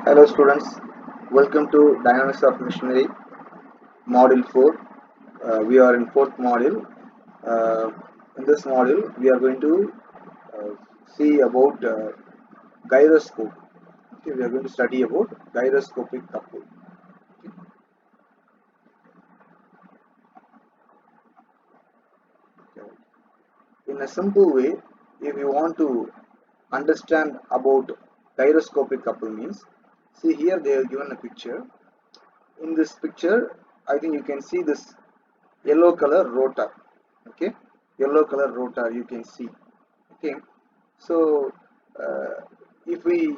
Hello students, welcome to Dynamics of Machinery Module 4. We are in 4th module. Uh, in this module, we are going to uh, see about gyroscope. Okay, we are going to study about gyroscopic couple. Okay. In a simple way, if you want to understand about gyroscopic couple means, see here they have given a picture. In this picture, I think you can see this yellow color rotor. Okay, yellow color rotor you can see. Okay, so uh, if we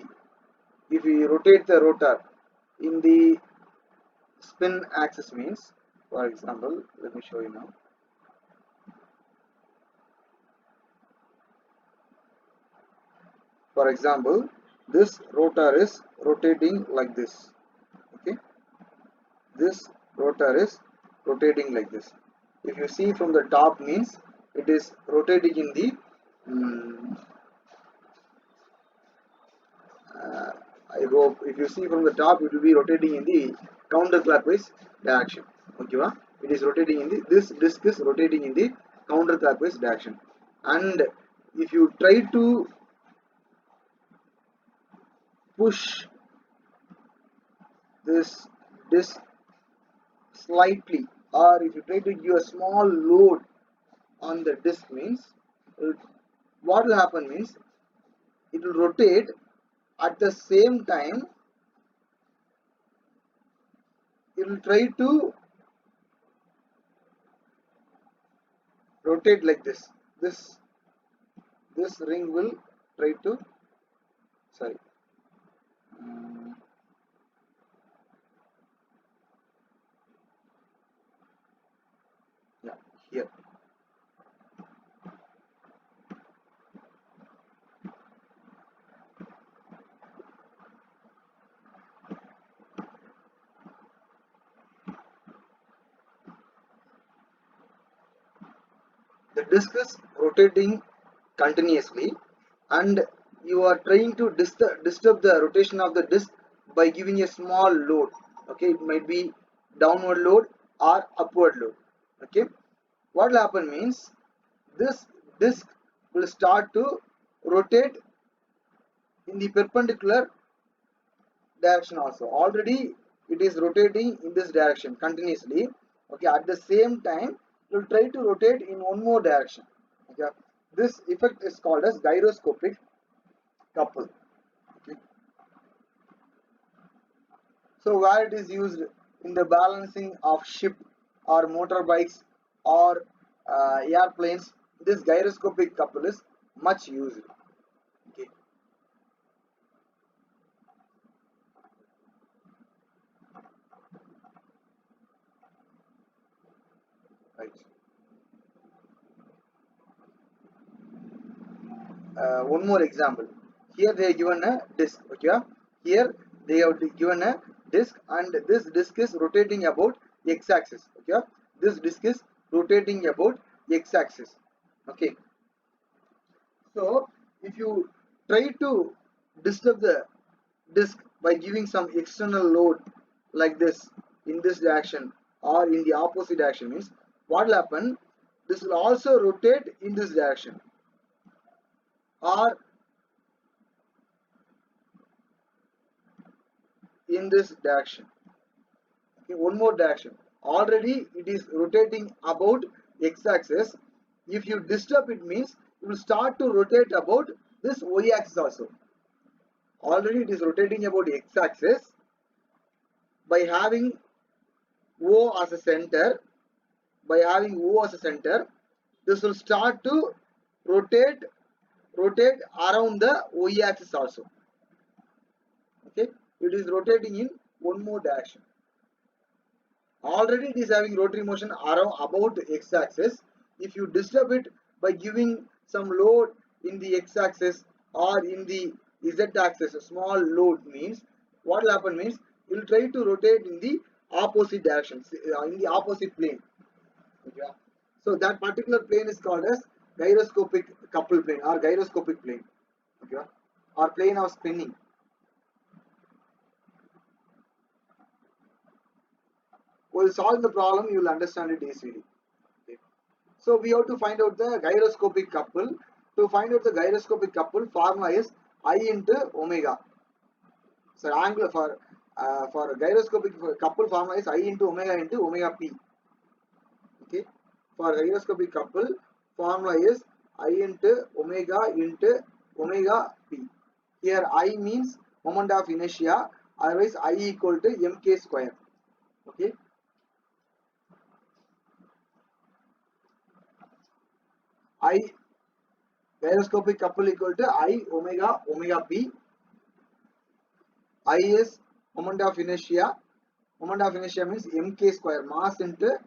rotate the rotor in the spin axis means, for example, let me show you now. For example, this rotor is rotating like this. Okay, this rotor is rotating like this. If you see from the top means it is rotating in the uh, I hope if you see from the top it will be rotating in the counterclockwise direction. Okay, it is rotating in the this disc is rotating in the counterclockwise direction, and if you try to push this disc slightly, or if you try to give a small load on the disc means, what will happen means it will rotate at the same time. It will try to rotate like this ring will try to, sorry, mm, yeah, here the disc is rotating continuously, and you are trying to disturb the rotation of the disc by giving a small load. Okay, it might be downward load or upward load. Okay, what will happen means this disc will start to rotate in the perpendicular direction also. Already it is rotating in this direction continuously. Okay, at the same time it will try to rotate in one more direction. Okay, this effect is called as gyroscopic couple. Okay. So where it is used in the balancing of ship or motorbikes or airplanes, this gyroscopic couple is much used. Okay, right. One more example. Here they have given a disc. Okay, here they have given a disc, and this disc is rotating about x-axis. Okay, this disc is rotating about x-axis. Okay, so if you try to disturb the disc by giving some external load like this in this direction or in the opposite direction means, what will happen, this will also rotate in this direction or in this direction. Okay, one more direction. Already it is rotating about x-axis. If you disturb it means it will start to rotate about this y-axis also. Already it is rotating about x-axis. By having O as a center, this will start to rotate around the y-axis also. Okay, it is rotating in one more direction. Already it is having rotary motion around about x-axis. If you disturb it by giving some load in the x-axis or in the z-axis, a small load means, what will happen means it will try to rotate in the opposite direction, in the opposite plane. Okay, so that particular plane is called as gyroscopic couple plane or gyroscopic plane. Okay, or plane of spinning. will solve the problem, you will understand it easily. Okay. So we have to find out the gyroscopic couple. To find out the gyroscopic couple, formula is I into omega. So angle for gyroscopic couple formula is I into omega p. Okay. For gyroscopic couple formula is I into omega p. Here I means moment of inertia, otherwise I equal to mk square. Okay. I gyroscopic couple equal to I omega p. I is moment of inertia. Moment of inertia means mk square, mass into,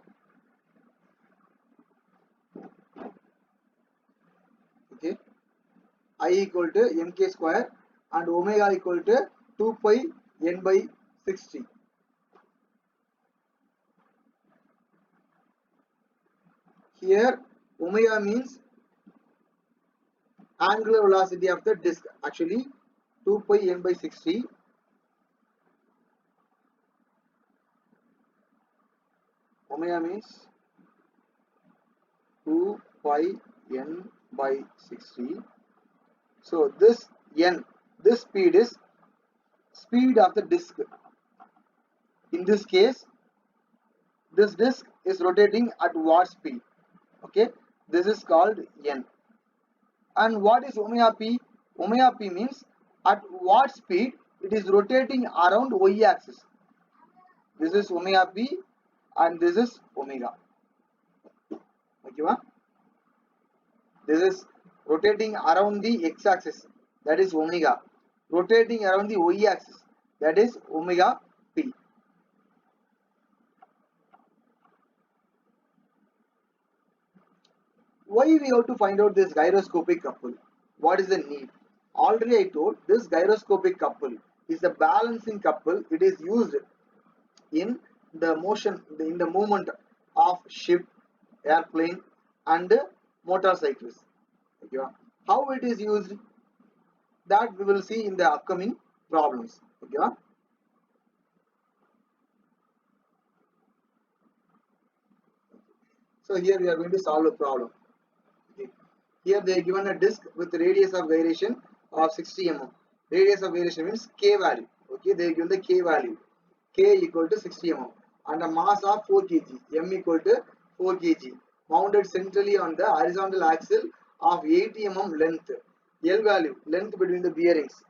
okay, I equal to mk square, and omega equal to 2 pi n by 60. Here omega means angular velocity of the disk, actually 2 pi n by 60. Omega means 2 pi n by 60. So this n, this speed is speed of the disk. In this case, this disk is rotating at what speed? Okay, this is called n. And what is omega p? Omega p means at what speed it is rotating around y axis. This is omega p and this is omega. Okay, this is rotating around the x axis, that is omega. Rotating around the y axis, that is omega p. Why we have to find out this gyroscopic couple? What is the need? Already I told, this gyroscopic couple is the balancing couple. It is used in the motion, in the movement of ship, airplane and motorcycles. Okay. How it is used, that we will see in the upcoming problems. Okay. So here we are going to solve a problem. Okay. Here they are given a disc with radius of gyration of 60 mm. Radius of gyration means k value. Okay, they are given the k value. K equal to 60 mm and a mass of 4 kg. M equal to 4 kg. Mounted centrally on the horizontal axle of 80 mm length. L value, length between the bearings.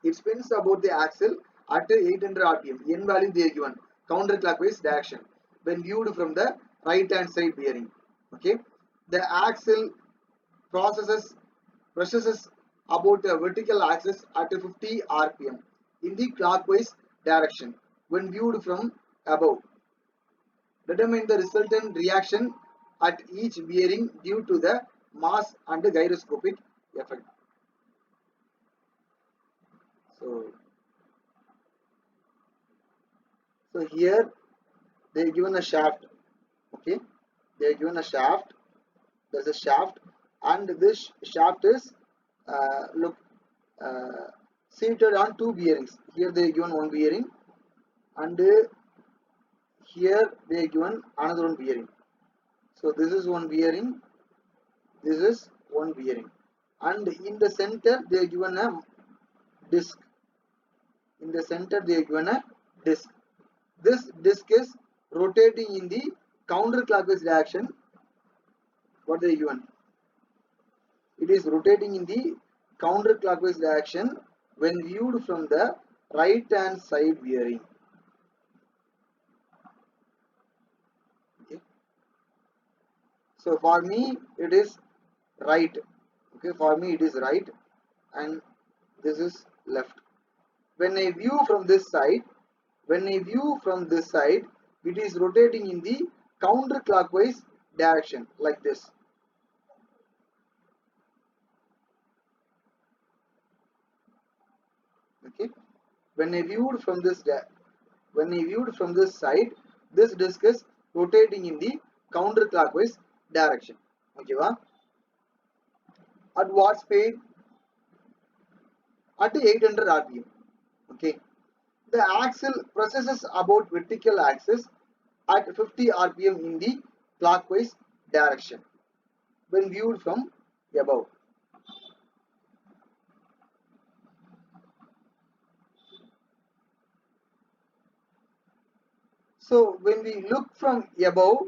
It spins about the axle at 800 rpm. N value they are given counterclockwise direction when viewed from the right hand side bearing. Okay, the axle processes about the vertical axis at 50 rpm in the clockwise direction when viewed from above. Determine the resultant reaction at each bearing due to the mass and the gyroscopic effect. So here they are given a shaft. Okay, they are given a shaft. There's a shaft, and this shaft is look seated on two bearings. Here they are given one bearing, and here they are given another one bearing. So this is one bearing, this is one bearing, and in the center they are given a disc. In the center they are given a disc. This disc is rotating in the counterclockwise direction. What they are given? It is rotating in the counterclockwise direction when viewed from the right hand side bearing. Okay. So for me it is right. Okay, for me it is right and this is left. When I view from this side, it is rotating in the counterclockwise direction like this. Okay, when I viewed from this side, this disc is rotating in the counterclockwise direction. Okay, at what speed? At 800 rpm. Okay, the axle processes about vertical axis at 50 rpm in the clockwise direction when viewed from above. So when we look from above,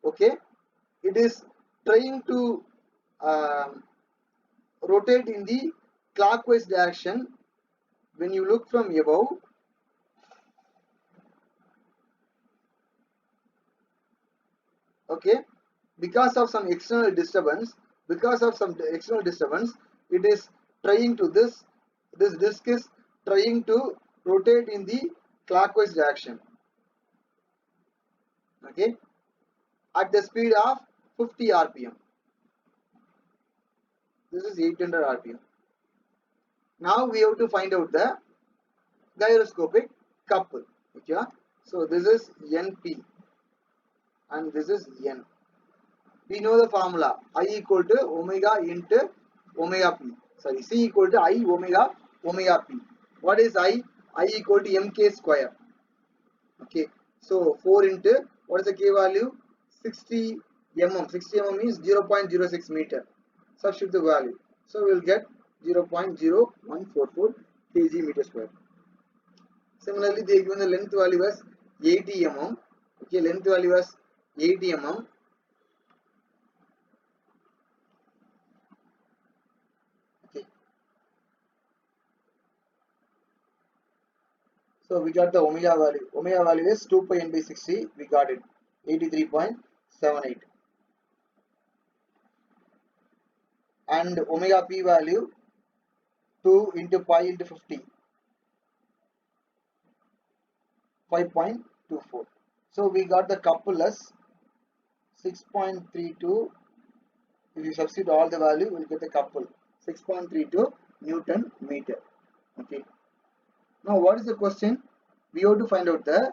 okay, it is trying to rotate in the clockwise direction. When you look from above, okay, because of some external disturbance, it is trying to this disc is trying to rotate in the clockwise direction, okay, at the speed of 50 rpm. This is 800 rpm. Now we have to find out the gyroscopic couple, okay. So this is np and this is n. We know the formula I equal to omega into omega p. Sorry, C equal to I omega p. What is I? I equal to mk square. Okay, so 4 into what is the k value? 60 mm. 60 mm means 0.06 meter. Substitute the value. So we will get 0.0144 kg meter square. Similarly, they given the length value as 80 mm. Okay, length value as 80 mm. Okay. So we got the omega value. Omega value is 2 pi n by 60. We got it 83.78. And omega p value 2 into pi into 50. 5.24. So we got the couple as 6.32. If you substitute all the value, we will get the couple 6.32 Newton meter. Okay. Now what is the question? We have to find out the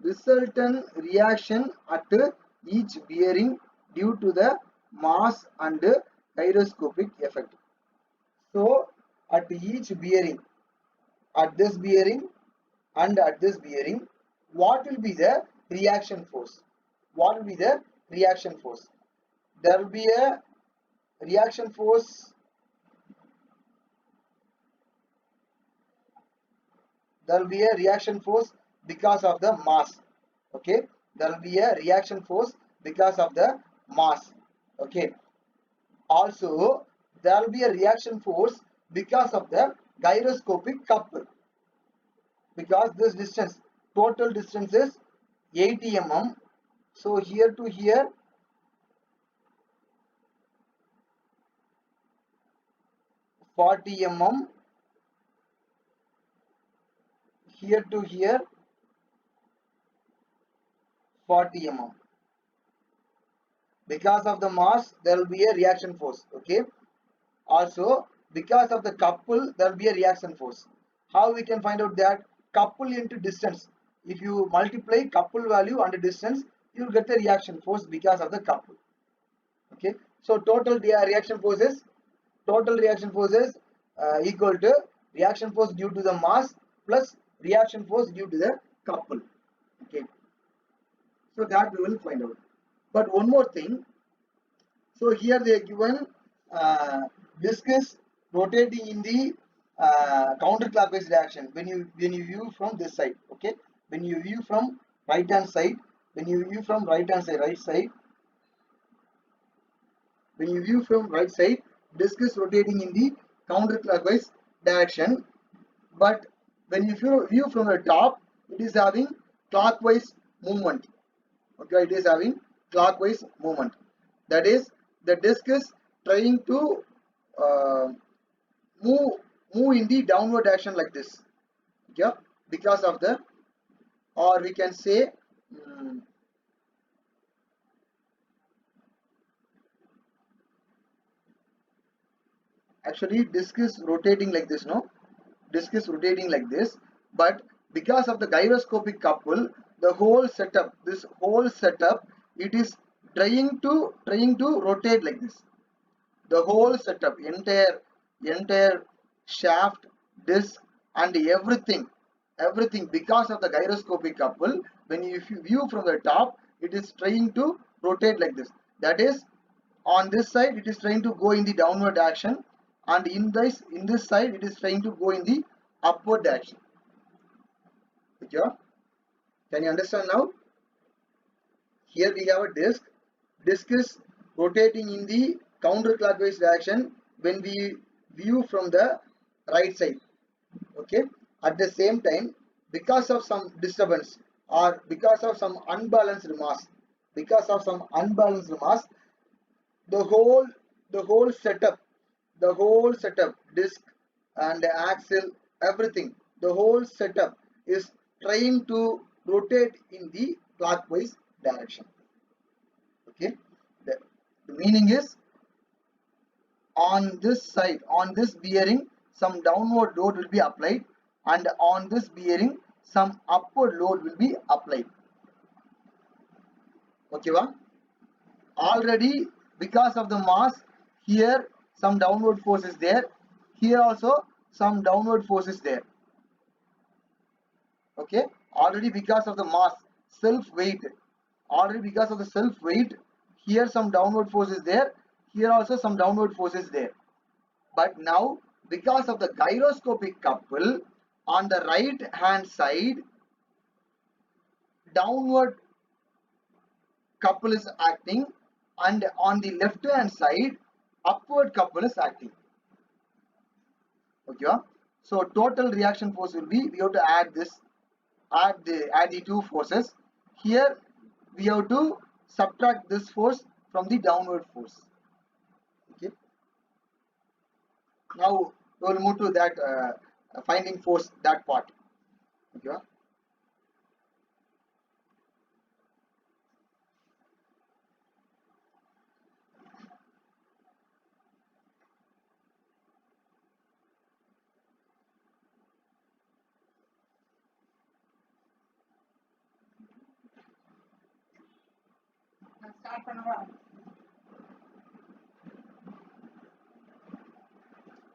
resultant reaction at each bearing due to the mass and gyroscopic effect. So at each bearing, at this bearing and at this bearing, what will be the reaction force? What will be the reaction force? There will be a reaction force. There will be a reaction force because of the mass. Okay, there will be a reaction force because of the mass. Okay, also there will be a reaction force because of the gyroscopic couple, because this distance, total distance is 80 mm. So here to here 40 mm, here to here 40 mm. Because of the mass, there will be a reaction force. Okay. Also, because of the couple, there will be a reaction force. How we can find out that? Couple into distance. If you multiply couple value and distance, you will get the reaction force because of the couple. Okay. So total reaction force is equal to reaction force due to the mass plus reaction force due to the couple. Okay. So that we will find out. But one more thing. So here they are given disc is rotating in the counterclockwise direction when you view from this side. Okay, when you view from right hand side, when you view from right side, when you view from right side, disc is rotating in the counterclockwise direction. But when you view from the top, it is having clockwise movement. Okay, it is having clockwise movement. That is, the disc is trying to move in the downward direction like this. Yeah, because of the, or we can say actually disc is rotating like this. No, disc is rotating like this, but because of the gyroscopic couple, the whole setup, it is trying to rotate like this. The whole setup, entire shaft, disc and everything, everything, because of the gyroscopic couple, when you, if you view from the top, it is trying to rotate like this. That is, on this side it is trying to go in the downward direction, and in this side it is trying to go in the upward direction. Okay, can you understand now? Here we have a disc. Disc is rotating in the counterclockwise direction when we view from the right side. Okay, at the same time, because of some disturbance or because of some unbalanced mass, because of some unbalanced mass, the whole the whole setup, disc and axle, everything, the whole setup is trying to rotate in the clockwise direction. Okay, the, the meaning is, on this side, on this bearing, some downward load will be applied, and on this bearing some upward load will be applied. Okay, already because of the mass, here some downward force is there, here also some downward force is there. Okay, already because of the mass, self weight, already because of the self weight, here some downward force is there, here also some downward force is there. But now, because of the gyroscopic couple, on the right hand side, downward couple is acting, and on the left hand side, upward couple is acting. Okay, so total reaction force will be, we have to add this, add the two forces. Here we have to subtract this force from the downward force. Okay, now we will move to that finding force, that part. Okay,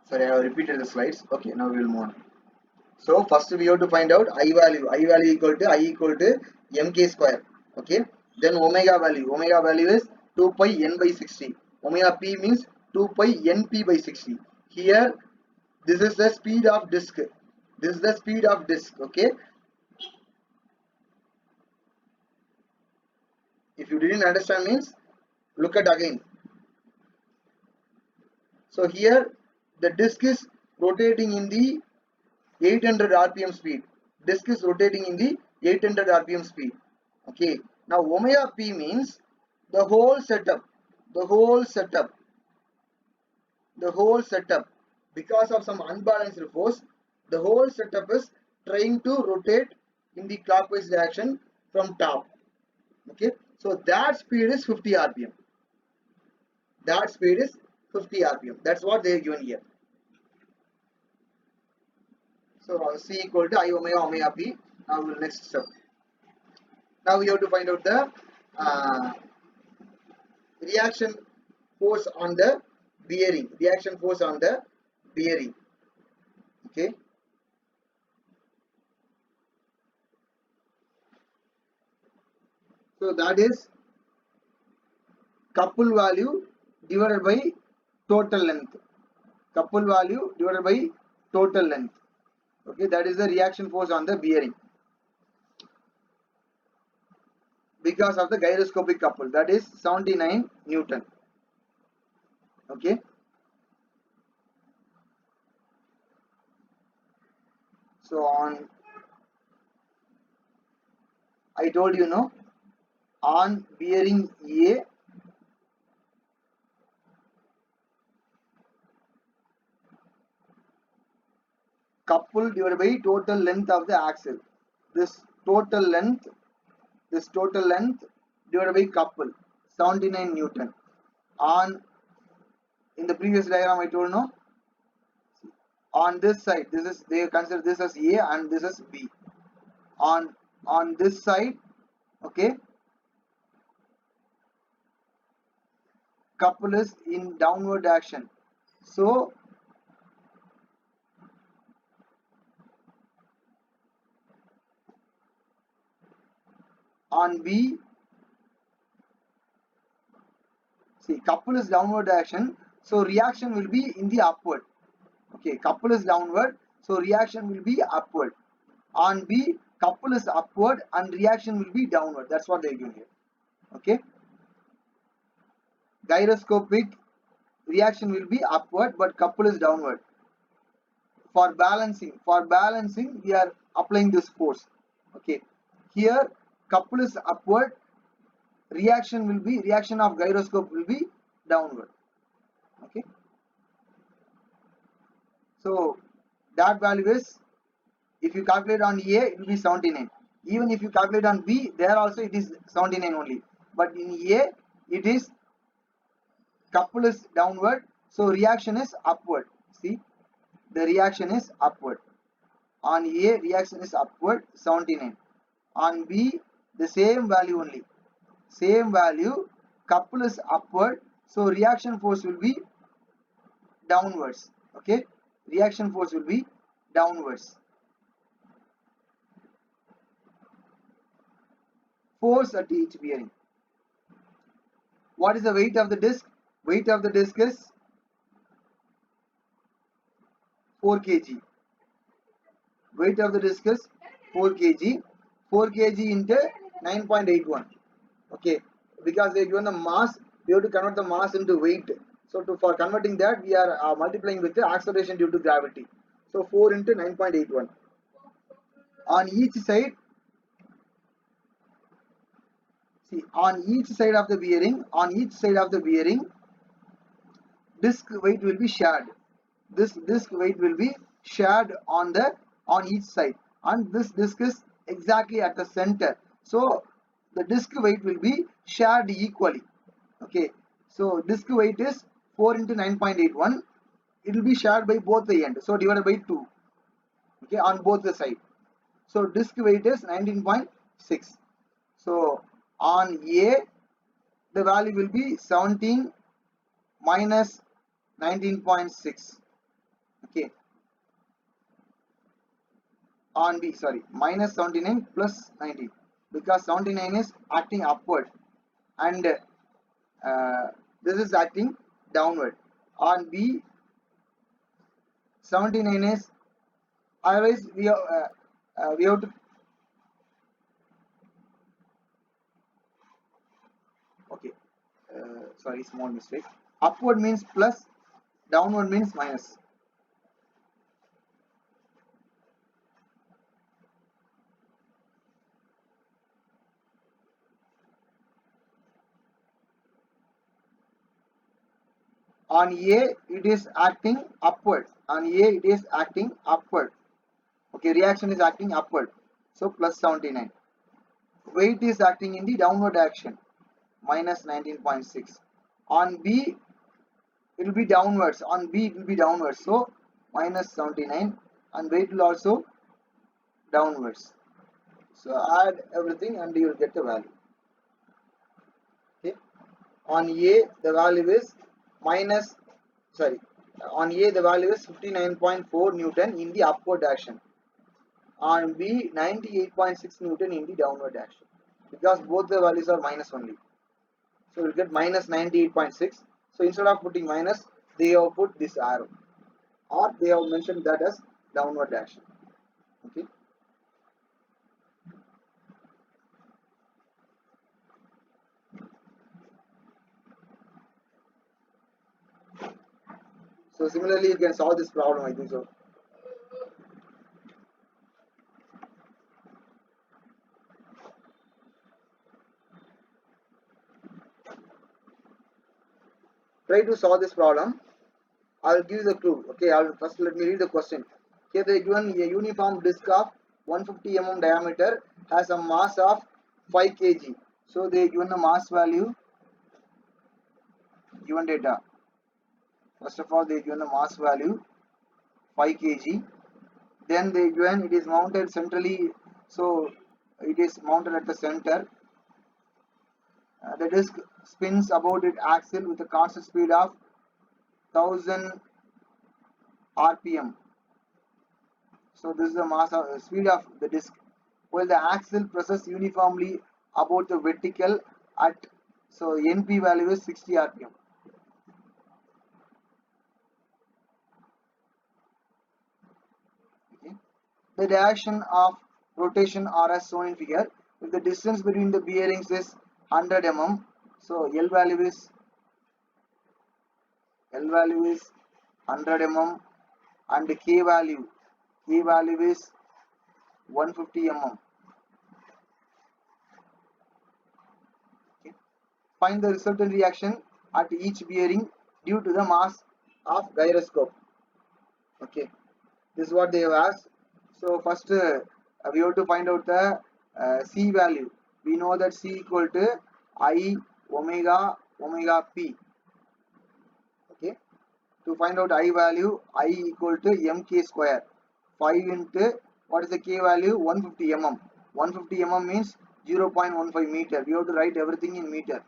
sorry, I have repeated the slides. Okay, now we will move on. So first we have to find out I value. I value equal to mk square. Okay. Then omega value. Omega value is 2 pi n by 60. Omega p means 2 pi np by 60. Here this is the speed of disk. This is the speed of disk. Okay. If you didn't understand means, look at again. So here the disk is rotating in the 800 rpm speed. Disk is rotating in the 800 rpm speed. Okay, now omega p means the whole setup, the whole setup, the whole setup, because of some unbalanced force, the whole setup is trying to rotate in the clockwise direction from top. Okay, so that speed is 50 rpm. That speed is 50 rpm. That's what they are given here. So C equal to I omega omega p. Now we'll next step. Now we have to find out the reaction force on the bearing. Reaction force on the bearing. Okay. So that is couple value divided by total length. Couple value divided by total length. Okay, that is the reaction force on the bearing because of the gyroscopic couple. That is 79 Newton. Okay. So on, I told you no, on bearing A, couple divided by total length of the axle. This total length divided by couple, 79 Newton. On, in the previous diagram I told no, on this side, this is, they consider this as A and this as B. On this side, okay, couple is in downward action. So On B, see, couple is downward direction, so reaction will be in the upward. Okay, couple is downward, so reaction will be upward. On B, couple is upward and reaction will be downward. That's what they are doing here. Okay, gyroscopic reaction will be upward, but couple is downward. For balancing, we are applying this force. Okay, here couple is upward, reaction of gyroscope will be downward. Okay, so that value is, if you calculate on A, it will be 79. Even if you calculate on B, there also it is 79 only. But in A, it is couple is downward, so reaction is upward. See, the reaction is upward. On A, reaction is upward, 79. On B, the same value only. Same value, couple is upward, so reaction force will be downwards. Okay, reaction force will be downwards. Force at each bearing. What is the weight of the disc? Weight of the disc is 4 kg. Weight of the disc is 4 kg. 4 kg into 9.81. Okay, because they given the mass, we have to convert the mass into weight. So for converting that, we are multiplying with the acceleration due to gravity. So 4 into 9.81. On each side, see, on each side of the bearing, disc weight will be shared. This disc weight will be shared on each side, and this disc is exactly at the center. So the disc weight will be shared equally. Okay, so disc weight is 4 into 9.81. It will be shared by both the end. So divided by 2. Okay, on both the side. So disc weight is 19.6. So on A, the value will be 17 minus 19.6. Okay, on B, sorry, minus 79 plus 19, because 79 is acting upward and this is acting downward. On B, 79 is, otherwise we have to, okay, sorry, small mistake. Upward means plus, downward means minus. On A, it is acting upward. On A, it is acting upward. Okay, reaction is acting upward. So plus 79. Weight is acting in the downward direction. Minus 19.6. On B, it will be downwards. On B, it will be downwards. So minus 79. And weight will also downwards. So add everything and you will get the value. Okay. On A, the value is minus, sorry, on A the value is 59.4 Newton in the upward direction. On B, 98.6 Newton in the downward direction. Because both the values are minus only. So we'll get minus 98.6. So instead of putting minus, they have put this arrow. Or they have mentioned that as downward direction. Okay. So similarly, you can solve this problem, I think so. Try to solve this problem. I'll give you the clue. Okay, first let me read the question. Here they given a uniform disc of 150 mm diameter has a mass of 5 kg. So they given the mass value, given data. First of all, they given the mass value 5 kg. Then they given it is mounted centrally, so it is mounted at the center. The disc spins about its axle with a constant speed of 1000 rpm. So this is the mass of speed of the disc, while the axle presses uniformly about the vertical at, so NP value is 60 rpm. Okay. The direction of rotation are as shown in figure. If the distance between the bearings is 100 mm, so L value is 100 mm, and K value is 150 mm. Okay. Find the resultant reaction at each bearing due to the mass of gyroscope. Okay, this is what they have asked. So first we have to find out the C value. We know that C equal to I omega P. Okay, to find out I value, I equal to mk square. 5 into, what is the K value? 150 mm. 150 mm means 0.15 meter. We have to write everything in meter.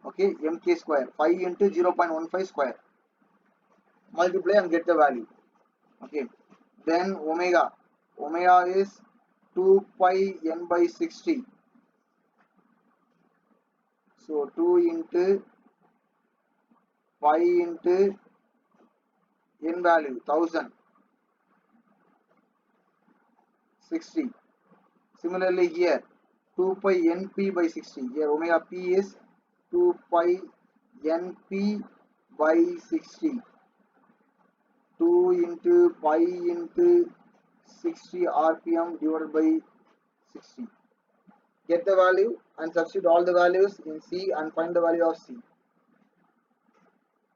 Okay, mk square. 5 into 0.15 square. Multiply and get the value. Okay, then omega is 2 pi n by 60. So 2 into pi into n value 1000, 60. Similarly here 2 pi np by 60. Here omega p is 2 pi np by 60. 2 into pi into 60 rpm divided by 60. Get the value and substitute all the values in C and find the value of C.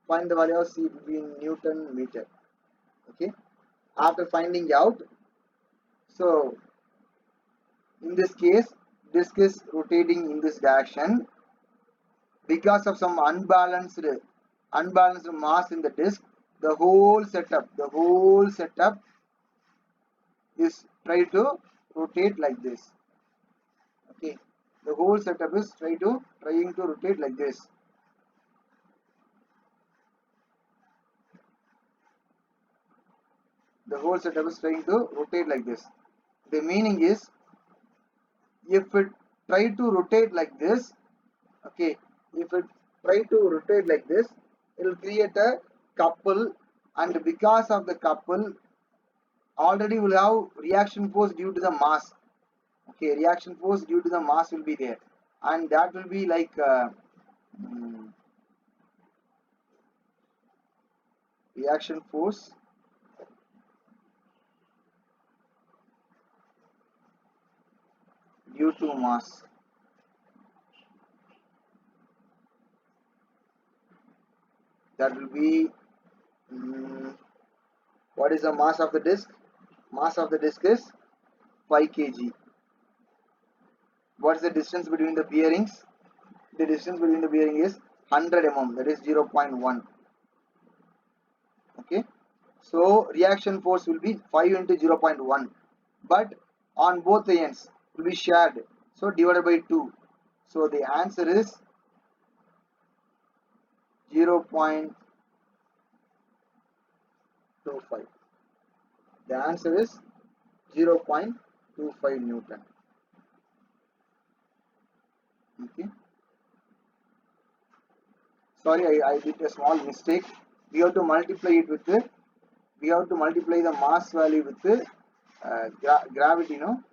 Find the value of C in Newton meter. Okay. After finding out, so in this case, disk is rotating in this direction because of some unbalanced mass in the disk. The whole setup is try to rotate like this. Okay, the whole setup is trying to rotate like this. The whole setup is trying to rotate like this. The meaning is, if it try to rotate like this, okay, if it try to rotate like this, it will create a couple, and because of the couple, already will have reaction force due to the mass. Okay, reaction force due to the mass will be there, and that will be like reaction force due to mass. That will be what is the mass of the disk? Mass of the disk is 5 kg. What is the distance between the bearings? The distance between the bearing is 100 mm, that is 0.1. Okay, so reaction force will be 5 into 0.1, but on both the ends will be shared, so divided by 2. So the answer is 0.25. The answer is 0.25 Newton. Okay, sorry, I did a small mistake. We have to multiply it with the, we have to multiply the mass value with the gravity, no?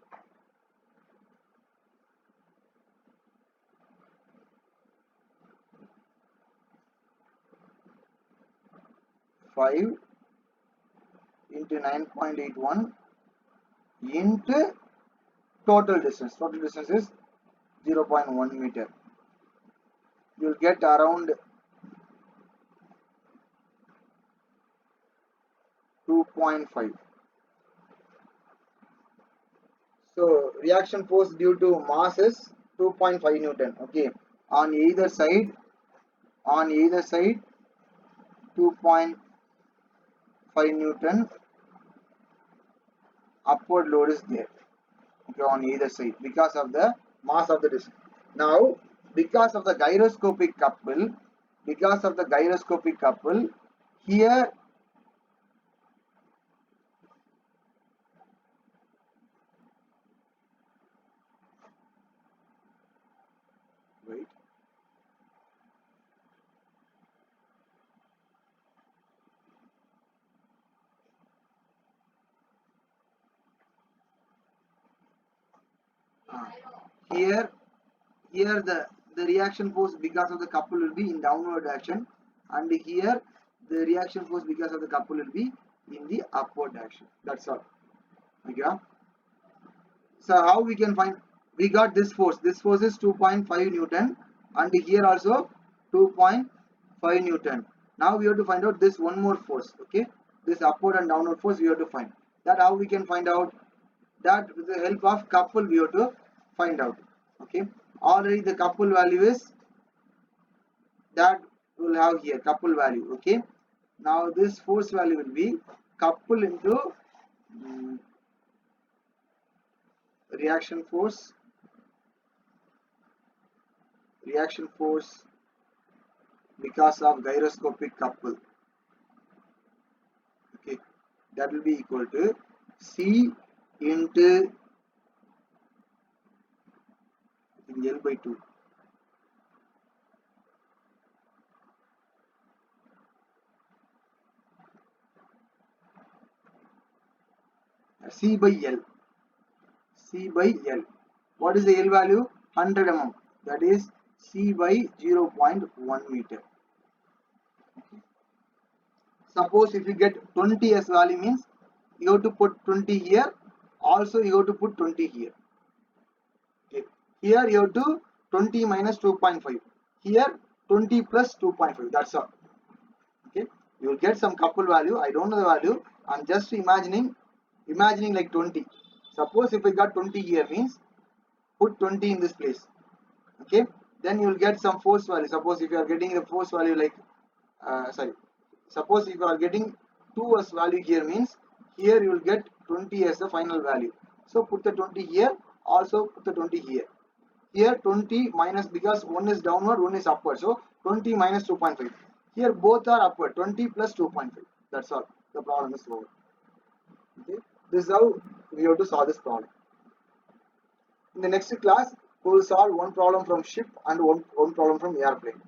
Five into 9.81 into total distance. Total distance is 0.1 meter. You will get around 2.5. So reaction force due to mass is 2.5 Newton. Okay, on either side 2.5 Newton upward load is there. Okay, on either side because of the mass of the disk. Now because of the gyroscopic couple, here uh, here here the reaction force because of the couple will be in downward direction, and here the reaction force because of the couple will be in the upward direction. That's all. Okay. So how we can find? We got this force. This force is 2.5 Newton, and here also 2.5 Newton. Now we have to find out this one more force. Okay, this upward and downward force we have to find. That how we can find out? That with the help of couple we have to find out. Okay, already the couple value is that we'll have here couple value. Okay, now this force value will be couple into reaction force because of gyroscopic couple. Okay, that will be equal to C into L by 2. C by L. C by L. What is the L value? 100 mm. That is C by 0.1 meter. Suppose if you get 20 as value means you have to put 20 here. Also you have to put 20 here. Okay. Here you have to 20 minus 2.5. Here 20 plus 2.5. That's all. Okay. You will get some couple value. I don't know the value. I'm just imagining like 20. Suppose if I got 20 here means put 20 in this place. Okay. Then you will get some force value. Suppose if you are getting the force value like suppose if you are getting 2 as value here means here you will get 20 as the final value. So put the 20 here, also put the 20 here. Here 20 minus, because one is downward, one is upward. So 20 minus 2.5. Here both are upward, 20 plus 2.5. That's all. The problem is over. Okay. This is how we have to solve this problem. In the next class, we will solve one problem from ship and one problem from airplane.